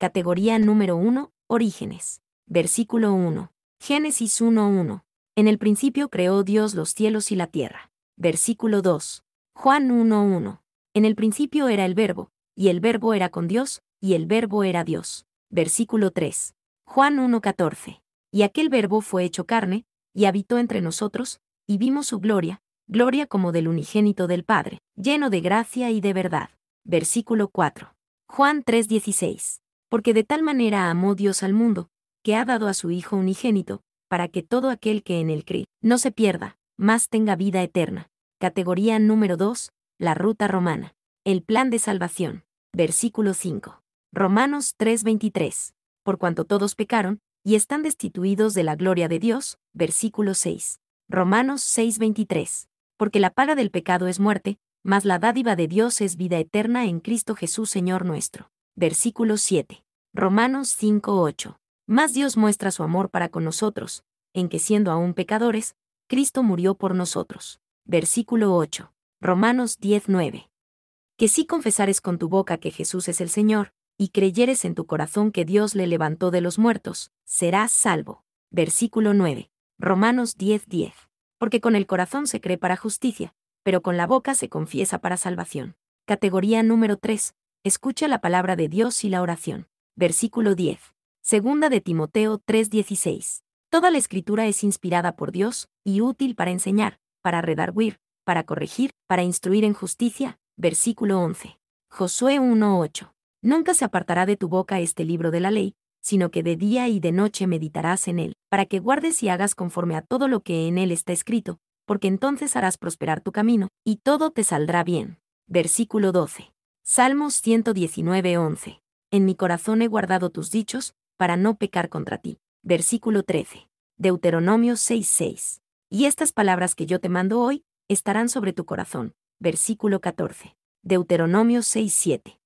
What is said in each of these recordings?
Categoría número 1, Orígenes. Versículo 1. Génesis 1:1. En el principio creó Dios los cielos y la tierra. Versículo 2. Juan 1:1. En el principio era el Verbo, y el Verbo era con Dios, y el Verbo era Dios. Versículo 3. Juan 1:14. Y aquel Verbo fue hecho carne, y habitó entre nosotros, y vimos su gloria, gloria como del unigénito del Padre, lleno de gracia y de verdad. Versículo 4. Juan 3:16. Porque de tal manera amó Dios al mundo, que ha dado a su Hijo unigénito, para que todo aquel que en él cree no se pierda, mas tenga vida eterna. Categoría número 2, la ruta romana. El plan de salvación. Versículo 5. Romanos 3:23. Por cuanto todos pecaron, y están destituidos de la gloria de Dios. Versículo 6. Romanos 6:23. Porque la paga del pecado es muerte, mas la dádiva de Dios es vida eterna en Cristo Jesús Señor nuestro. Versículo 7. Romanos 5:8. Mas Dios muestra su amor para con nosotros, en que siendo aún pecadores, Cristo murió por nosotros. Versículo 8. Romanos 10:9. Que si confesares con tu boca que Jesús es el Señor, y creyeres en tu corazón que Dios le levantó de los muertos, serás salvo. Versículo 9. Romanos 10:10. Porque con el corazón se cree para justicia, pero con la boca se confiesa para salvación. Categoría número 3. Escucha la palabra de Dios y la oración. Versículo 10. Segunda de Timoteo 3:16. Toda la escritura es inspirada por Dios, y útil para enseñar, para redarguir, para corregir, para instruir en justicia. Versículo 11. Josué 1:8. Nunca se apartará de tu boca este libro de la ley, sino que de día y de noche meditarás en él, para que guardes y hagas conforme a todo lo que en él está escrito, porque entonces harás prosperar tu camino, y todo te saldrá bien. Versículo 12. Salmos 119:11. En mi corazón he guardado tus dichos, para no pecar contra ti. Versículo 13. Deuteronomio 6:6. Y estas palabras que yo te mando hoy, estarán sobre tu corazón. Versículo 14. Deuteronomio 6:7.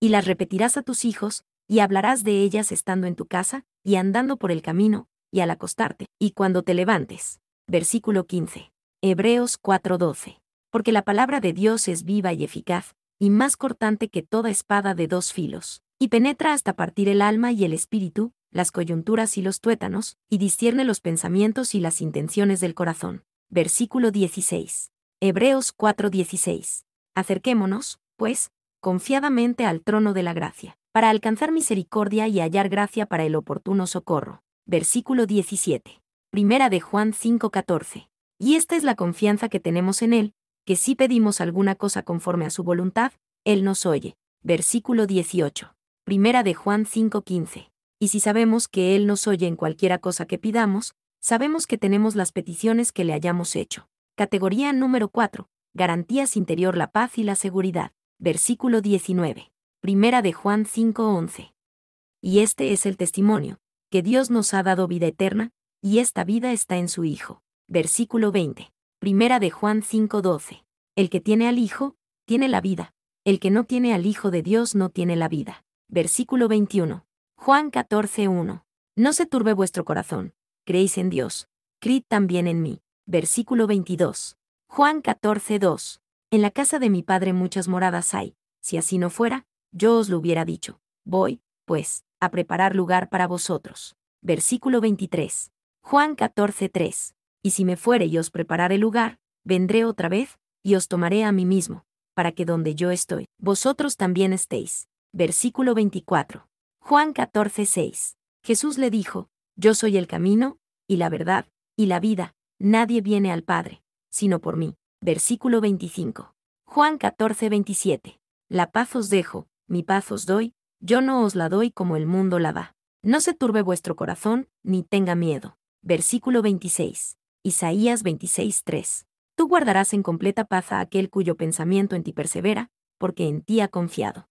Y las repetirás a tus hijos, y hablarás de ellas estando en tu casa, y andando por el camino, y al acostarte, y cuando te levantes. Versículo 15. Hebreos 4:12. Porque la palabra de Dios es viva y eficaz, y más cortante que toda espada de dos filos, y penetra hasta partir el alma y el espíritu, las coyunturas y los tuétanos, y discierne los pensamientos y las intenciones del corazón. Versículo 16. Hebreos 4:16. Acerquémonos, pues, confiadamente al trono de la gracia, para alcanzar misericordia y hallar gracia para el oportuno socorro. Versículo 17. Primera de Juan 5:14. Y esta es la confianza que tenemos en Él, que si pedimos alguna cosa conforme a su voluntad, Él nos oye. Versículo 18. Primera de Juan 5:15. Y si sabemos que Él nos oye en cualquiera cosa que pidamos, sabemos que tenemos las peticiones que le hayamos hecho. Categoría número 4. Garantías interior, la paz y la seguridad. Versículo 19. Primera de Juan 5:11. Y este es el testimonio, que Dios nos ha dado vida eterna, y esta vida está en su Hijo. Versículo 20. Primera de Juan 5:12. El que tiene al Hijo, tiene la vida. El que no tiene al Hijo de Dios no tiene la vida. Versículo 21. Juan 14:1. No se turbe vuestro corazón, creéis en Dios, creed también en mí. Versículo 22. Juan 14:2. En la casa de mi Padre muchas moradas hay, si así no fuera, yo os lo hubiera dicho. Voy, pues, a preparar lugar para vosotros. Versículo 23. Juan 14:3. Y si me fuere y os preparare lugar, vendré otra vez, y os tomaré a mí mismo, para que donde yo estoy, vosotros también estéis. Versículo 24. Juan 14:6. Jesús le dijo, yo soy el camino, y la verdad, y la vida, nadie viene al Padre, sino por mí. Versículo 25. Juan 14:27. La paz os dejo, mi paz os doy, yo no os la doy como el mundo la da. No se turbe vuestro corazón, ni tenga miedo. Versículo 26. Isaías 26:3. Tú guardarás en completa paz a aquel cuyo pensamiento en ti persevera, porque en ti ha confiado.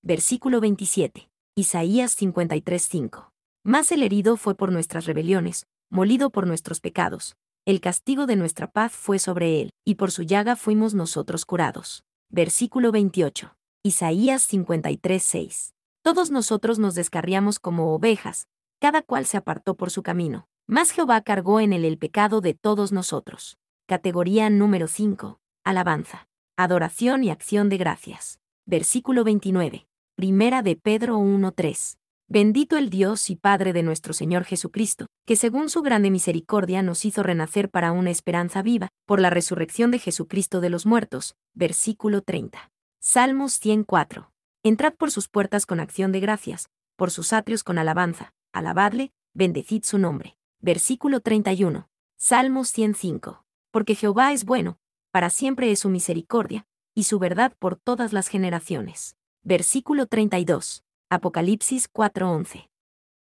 Versículo 27. Isaías 53:5. Mas el herido fue por nuestras rebeliones, molido por nuestros pecados. El castigo de nuestra paz fue sobre él, y por su llaga fuimos nosotros curados. Versículo 28. Isaías 53:6. Todos nosotros nos descarriamos como ovejas, cada cual se apartó por su camino, mas Jehová cargó en él el pecado de todos nosotros. Categoría número 5. Alabanza, adoración y acción de gracias. Versículo 29. Primera de Pedro 1:3. Bendito el Dios y Padre de nuestro Señor Jesucristo, que según su grande misericordia nos hizo renacer para una esperanza viva, por la resurrección de Jesucristo de los muertos. Versículo 30. Salmos 104. Entrad por sus puertas con acción de gracias, por sus atrios con alabanza, alabadle, bendecid su nombre. Versículo 31. Salmos 105. Porque Jehová es bueno, para siempre es su misericordia, y su verdad por todas las generaciones. Versículo 32. Apocalipsis 4:11.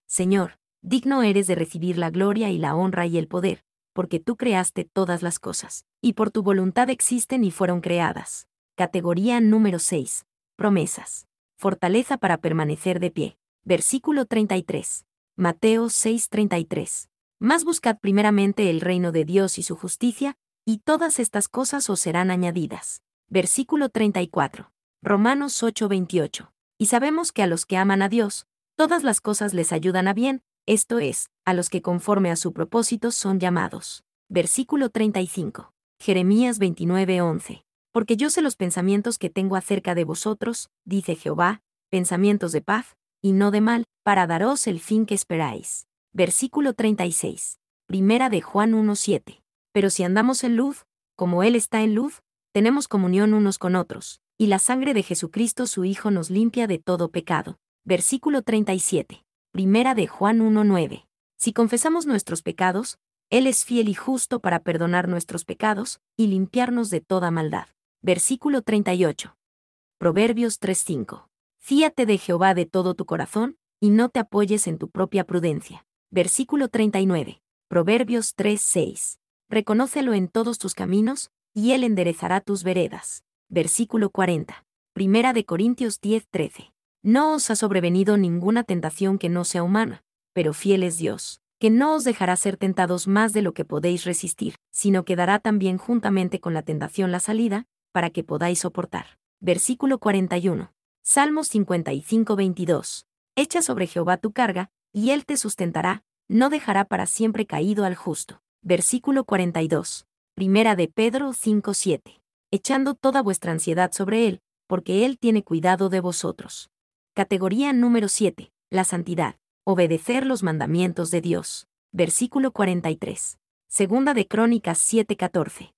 Señor, digno eres de recibir la gloria y la honra y el poder, porque tú creaste todas las cosas, y por tu voluntad existen y fueron creadas. Categoría número 6. Promesas. Fortaleza para permanecer de pie. Versículo 33. Mateo 6:33. Mas buscad primeramente el reino de Dios y su justicia, y todas estas cosas os serán añadidas. Versículo 34. Romanos 8:28. Y sabemos que a los que aman a Dios, todas las cosas les ayudan a bien, esto es, a los que conforme a su propósito son llamados. Versículo 35. Jeremías 29:11. Porque yo sé los pensamientos que tengo acerca de vosotros, dice Jehová, pensamientos de paz, y no de mal, para daros el fin que esperáis. Versículo 36. Primera de Juan 1:7. Pero si andamos en luz, como Él está en luz, tenemos comunión unos con otros, y la sangre de Jesucristo su Hijo nos limpia de todo pecado. Versículo 37. Primera de Juan 1:9. Si confesamos nuestros pecados, Él es fiel y justo para perdonar nuestros pecados, y limpiarnos de toda maldad. Versículo 38. Proverbios 3:5. Fíate de Jehová de todo tu corazón, y no te apoyes en tu propia prudencia. Versículo 39. Proverbios 3:6. Reconócelo en todos tus caminos, y Él enderezará tus veredas. Versículo 40. Primera de Corintios 10:13. No os ha sobrevenido ninguna tentación que no sea humana, pero fiel es Dios, que no os dejará ser tentados más de lo que podéis resistir, sino que dará también juntamente con la tentación la salida, para que podáis soportar. Versículo 41. Salmos 55:22. Echa sobre Jehová tu carga, y Él te sustentará, no dejará para siempre caído al justo. Versículo 42. Primera de Pedro 5:7. Echando toda vuestra ansiedad sobre Él, porque Él tiene cuidado de vosotros. Categoría número 7. La santidad. Obedecer los mandamientos de Dios. Versículo 43. Segunda de Crónicas 7:14.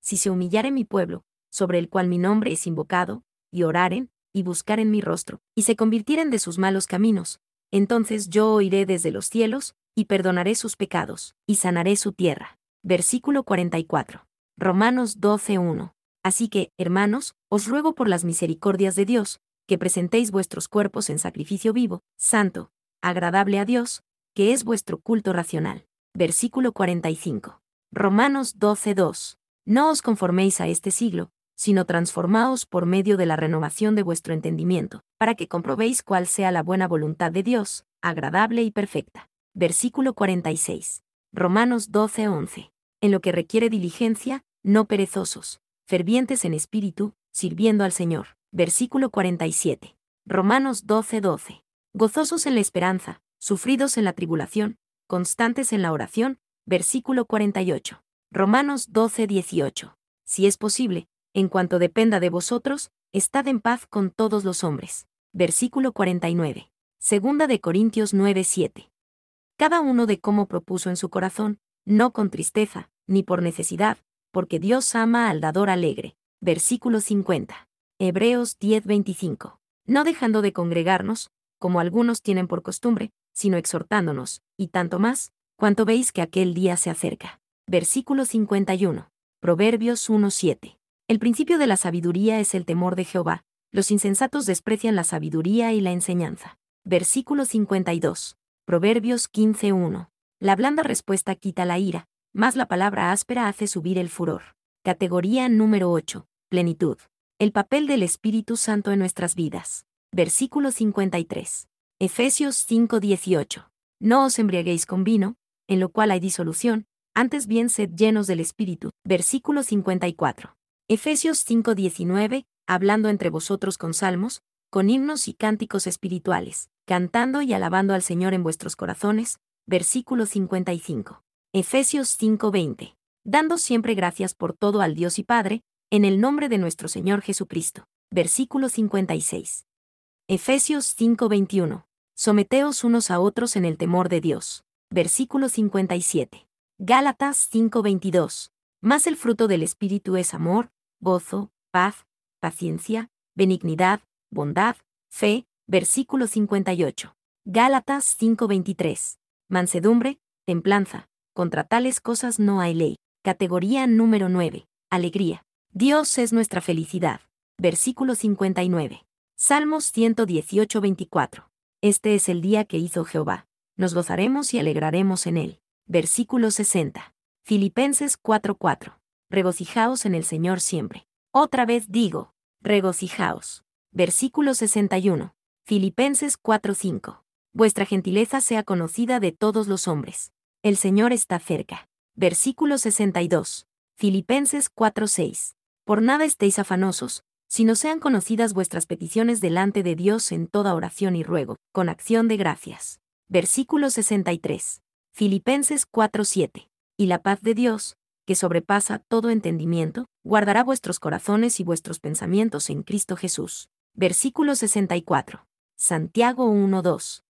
Si se humillare mi pueblo, sobre el cual mi nombre es invocado, y oraren, y buscaren mi rostro, y se convirtieren de sus malos caminos, entonces yo oiré desde los cielos, y perdonaré sus pecados, y sanaré su tierra. Versículo 44. Romanos 12:1. Así que, hermanos, os ruego por las misericordias de Dios, que presentéis vuestros cuerpos en sacrificio vivo, santo, agradable a Dios, que es vuestro culto racional. Versículo 45. Romanos 12:2. No os conforméis a este siglo, sino transformaos por medio de la renovación de vuestro entendimiento, para que comprobéis cuál sea la buena voluntad de Dios, agradable y perfecta. Versículo 46. Romanos 12:11. En lo que requiere diligencia, no perezosos, fervientes en espíritu, sirviendo al Señor. Versículo 47. Romanos 12:12. Gozosos en la esperanza, sufridos en la tribulación, constantes en la oración. Versículo 48. Romanos 12:18. Si es posible, en cuanto dependa de vosotros, estad en paz con todos los hombres. Versículo 49. Segunda de Corintios 9:7. Cada uno de cómo propuso en su corazón, no con tristeza, ni por necesidad, porque Dios ama al dador alegre. Versículo 50. Hebreos 10:25. No dejando de congregarnos, como algunos tienen por costumbre, sino exhortándonos, y tanto más, cuanto veis que aquel día se acerca. Versículo 51. Proverbios 1:7. El principio de la sabiduría es el temor de Jehová. Los insensatos desprecian la sabiduría y la enseñanza. Versículo 52. Proverbios 15:1. La blanda respuesta quita la ira, mas la palabra áspera hace subir el furor. Categoría número 8. Plenitud. El papel del Espíritu Santo en nuestras vidas. Versículo 53. Efesios 5:18. No os embriaguéis con vino, en lo cual hay disolución, antes bien sed llenos del Espíritu. Versículo 54. Efesios 5:19. Hablando entre vosotros con salmos, con himnos y cánticos espirituales, cantando y alabando al Señor en vuestros corazones. Versículo 55. Efesios 5:20. Dando siempre gracias por todo al Dios y Padre, en el nombre de nuestro Señor Jesucristo. Versículo 56. Efesios 5:21. Someteos unos a otros en el temor de Dios. Versículo 57. Gálatas 5:22. Mas el fruto del Espíritu es amor, gozo, paz, paciencia, benignidad, bondad, fe. Versículo 58. Gálatas 5:23. Mansedumbre, templanza. Contra tales cosas no hay ley. Categoría número 9. Alegría. Dios es nuestra felicidad. Versículo 59. Salmos 118:24. Este es el día que hizo Jehová. Nos gozaremos y alegraremos en él. Versículo 60. Filipenses 4:4. Regocijaos en el Señor siempre. Otra vez digo, regocijaos. Versículo 61. Filipenses 4:5. Vuestra gentileza sea conocida de todos los hombres. El Señor está cerca. Versículo 62. Filipenses 4:6. Por nada estéis afanosos, sino sean conocidas vuestras peticiones delante de Dios en toda oración y ruego, con acción de gracias. Versículo 63. Filipenses 4:7. Y la paz de Dios, que sobrepasa todo entendimiento, guardará vuestros corazones y vuestros pensamientos en Cristo Jesús. Versículo 64. Santiago 1:2.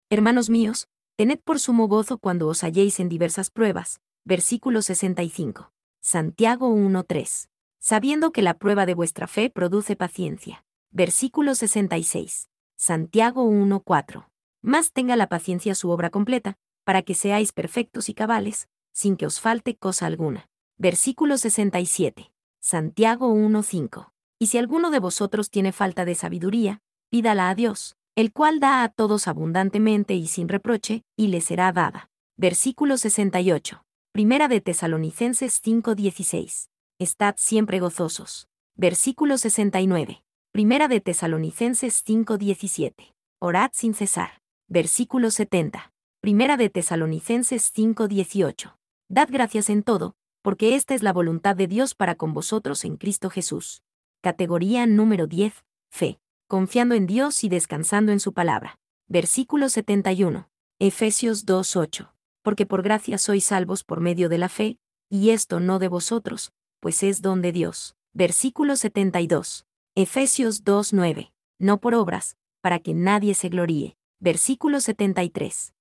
Hermanos míos, tened por sumo gozo cuando os halléis en diversas pruebas. Versículo 65. Santiago 1:3. Sabiendo que la prueba de vuestra fe produce paciencia. Versículo 66. Santiago 1:4. Mas tenga la paciencia su obra completa, para que seáis perfectos y cabales, sin que os falte cosa alguna. Versículo 67. Santiago 1:5. Y si alguno de vosotros tiene falta de sabiduría, pídala a Dios, el cual da a todos abundantemente y sin reproche, y le será dada. Versículo 68. Primera de Tesalonicenses 5:16. Estad siempre gozosos. Versículo 69. Primera de Tesalonicenses 5:17. Orad sin cesar. Versículo 70. Primera de Tesalonicenses 5:18. Dad gracias en todo, porque esta es la voluntad de Dios para con vosotros en Cristo Jesús. Categoría número 10. Fe. Confiando en Dios y descansando en su palabra. Versículo 71. Efesios 2:8. Porque por gracia sois salvos por medio de la fe, y esto no de vosotros, pues es don de Dios. Versículo 72. Efesios 2:9. No por obras, para que nadie se gloríe. Versículo 73.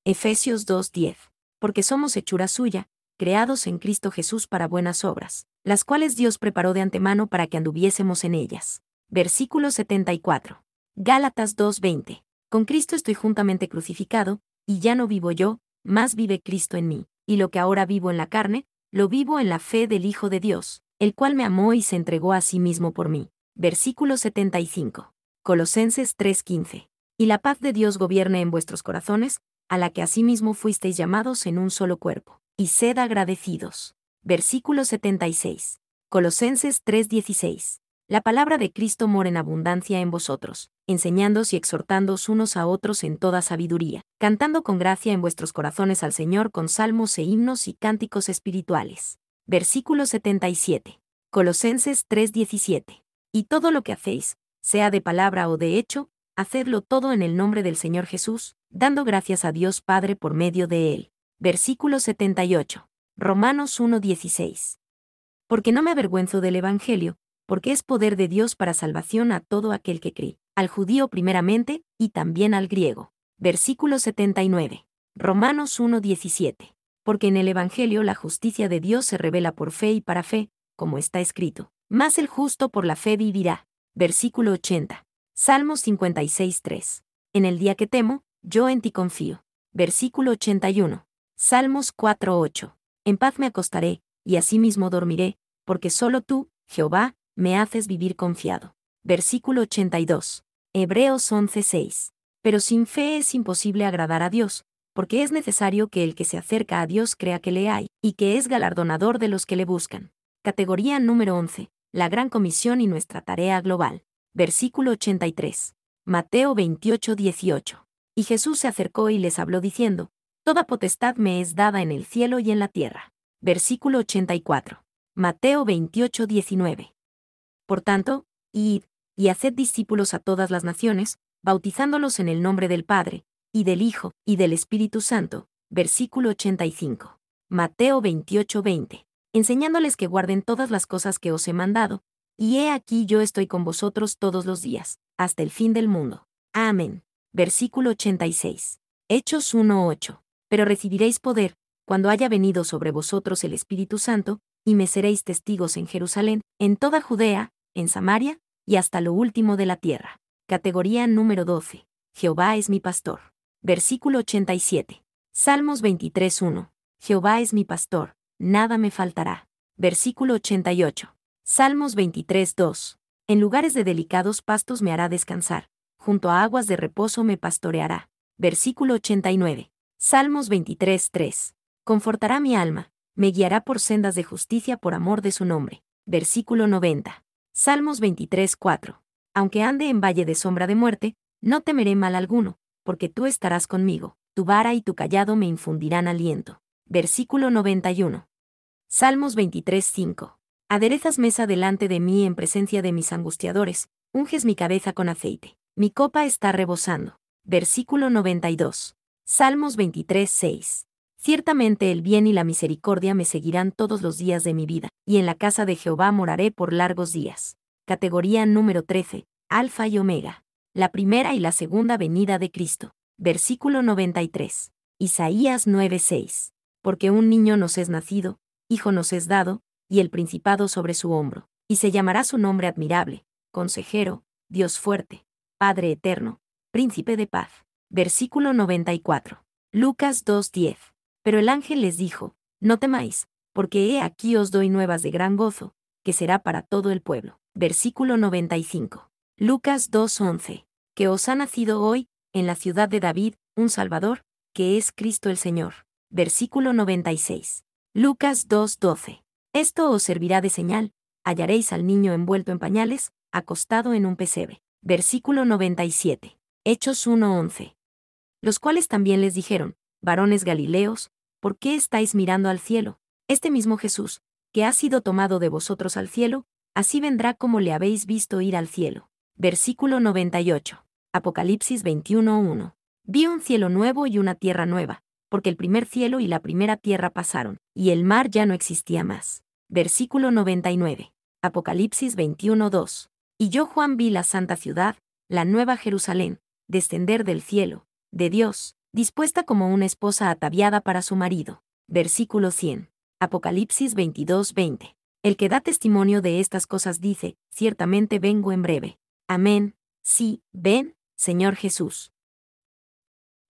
Efesios 2:10. Porque somos hechura suya, creados en Cristo Jesús para buenas obras, las cuales Dios preparó de antemano para que anduviésemos en ellas. Versículo 74. Gálatas 2:20. Con Cristo estoy juntamente crucificado, y ya no vivo yo, mas vive Cristo en mí, y lo que ahora vivo en la carne, lo vivo en la fe del Hijo de Dios, el cual me amó y se entregó a sí mismo por mí. Versículo 75. Colosenses 3:15. Y la paz de Dios gobierne en vuestros corazones, a la que asimismo fuisteis llamados en un solo cuerpo, y sed agradecidos. Versículo 76. Colosenses 3:16. La palabra de Cristo mora en abundancia en vosotros, enseñándoos y exhortándoos unos a otros en toda sabiduría, cantando con gracia en vuestros corazones al Señor con salmos e himnos y cánticos espirituales. Versículo 77. Colosenses 3:17. Y todo lo que hacéis, sea de palabra o de hecho, hacedlo todo en el nombre del Señor Jesús, dando gracias a Dios Padre por medio de él. Versículo 78. Romanos 1:16. Porque no me avergüenzo del Evangelio, porque es poder de Dios para salvación a todo aquel que cree, al judío primeramente, y también al griego. Versículo 79. Romanos 1:17. Porque en el Evangelio la justicia de Dios se revela por fe y para fe, como está escrito. Mas el justo por la fe vivirá. Versículo 80. Salmos 56:3. En el día que temo, yo en ti confío. Versículo 81. Salmos 4:8. En paz me acostaré, y asimismo dormiré, porque solo tú, Jehová, me haces vivir confiado. Versículo 82. Hebreos 11:6. Pero sin fe es imposible agradar a Dios, porque es necesario que el que se acerca a Dios crea que le hay, y que es galardonador de los que le buscan. Categoría número 11. La Gran Comisión y nuestra tarea global. Versículo 83. Mateo 28:18. Y Jesús se acercó y les habló diciendo: Toda potestad me es dada en el cielo y en la tierra. Versículo 84. Mateo 28:19. Por tanto, id, y haced discípulos a todas las naciones, bautizándolos en el nombre del Padre, y del Hijo, y del Espíritu Santo. Versículo 85. Mateo 28:20. Enseñándoles que guarden todas las cosas que os he mandado, y he aquí yo estoy con vosotros todos los días, hasta el fin del mundo. Amén. Versículo 86. Hechos 1:8. Pero recibiréis poder, cuando haya venido sobre vosotros el Espíritu Santo, y me seréis testigos en Jerusalén, en toda Judea, en Samaria, y hasta lo último de la tierra. Categoría número 12. Jehová es mi pastor. Versículo 87. Salmos 23:1. Jehová es mi pastor, nada me faltará. Versículo 88. Salmos 23:2. En lugares de delicados pastos me hará descansar, junto a aguas de reposo me pastoreará. Versículo 89. Salmos 23:3. Confortará mi alma, me guiará por sendas de justicia por amor de su nombre. Versículo 90. Salmos 23:4. Aunque ande en valle de sombra de muerte, no temeré mal alguno, porque tú estarás conmigo, tu vara y tu cayado me infundirán aliento. Versículo 91. Salmos 23:5. Aderezas mesa delante de mí en presencia de mis angustiadores, unges mi cabeza con aceite, mi copa está rebosando. Versículo 92. Salmos 23:6. Ciertamente el bien y la misericordia me seguirán todos los días de mi vida, y en la casa de Jehová moraré por largos días. Categoría número 13. Alfa y Omega. La primera y la segunda venida de Cristo. Versículo 93. Isaías 9:6. Porque un niño nos es nacido, hijo nos es dado, y el principado sobre su hombro, y se llamará su nombre admirable, consejero, Dios fuerte, Padre eterno, príncipe de paz. Versículo 94. Lucas 2:10. Pero el ángel les dijo, no temáis, porque he aquí os doy nuevas de gran gozo, que será para todo el pueblo. Versículo 95. Lucas 2:11. Que os ha nacido hoy, en la ciudad de David, un Salvador, que es Cristo el Señor. Versículo 96. Lucas 2:12. Esto os servirá de señal, hallaréis al niño envuelto en pañales, acostado en un pesebre. Versículo 97. Hechos 1:11. Los cuales también les dijeron, varones Galileos, ¿por qué estáis mirando al cielo? Este mismo Jesús, que ha sido tomado de vosotros al cielo, así vendrá como le habéis visto ir al cielo. Versículo 98. Apocalipsis 21:1. Vi un cielo nuevo y una tierra nueva, porque el primer cielo y la primera tierra pasaron, y el mar ya no existía más. Versículo 99. Apocalipsis 21:2. Y yo Juan vi la santa ciudad, la nueva Jerusalén, descender del cielo, de Dios, dispuesta como una esposa ataviada para su marido. Versículo 100. Apocalipsis 22:20. El que da testimonio de estas cosas dice, ciertamente vengo en breve. Amén. Sí, ven, Señor Jesús.